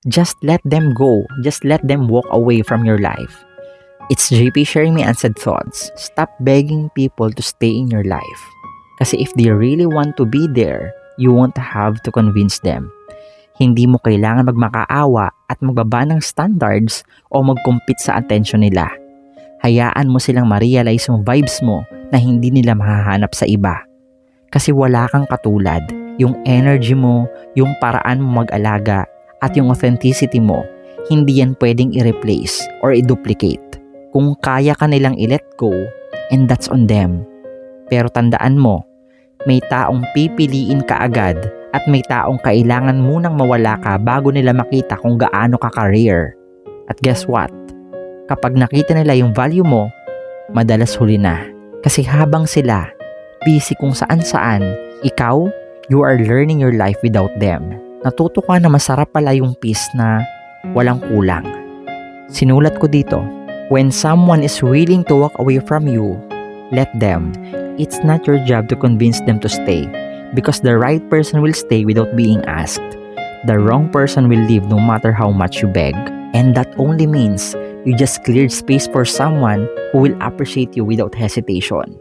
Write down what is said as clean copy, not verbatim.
Just let them go. Just let them walk away from your life. It's JP sharing my unsaid thoughts. Stop begging people to stay in your life. Kasi if they really want to be there, you won't have to convince them. Hindi mo kailangan magmakaawa at magbaba ng standards o mag-compete sa attention nila. Hayaan mo silang ma-realize yung vibes mo na hindi nila mahahanap sa iba. Kasi wala kang katulad. Yung energy mo, yung paraan mo mag-alaga, at yung authenticity mo, hindi yan pwedeng i-replace or i-duplicate. Kung kaya ka nilang i-let go, and that's on them. Pero tandaan mo, may taong pipiliin ka agad at may taong kailangan munang mawala ka bago nila makita kung gaano ka ka-rare. At guess what? Kapag nakita nila yung value mo, madalas huli na. Kasi habang sila busy kung saan-saan, ikaw, you are learning your life without them. Natuto ka na masarap pala yung peace na walang kulang. Sinulat ko dito, when someone is willing to walk away from you, let them. It's not your job to convince them to stay because the right person will stay without being asked. The wrong person will leave no matter how much you beg. And that only means you just cleared space for someone who will appreciate you without hesitation.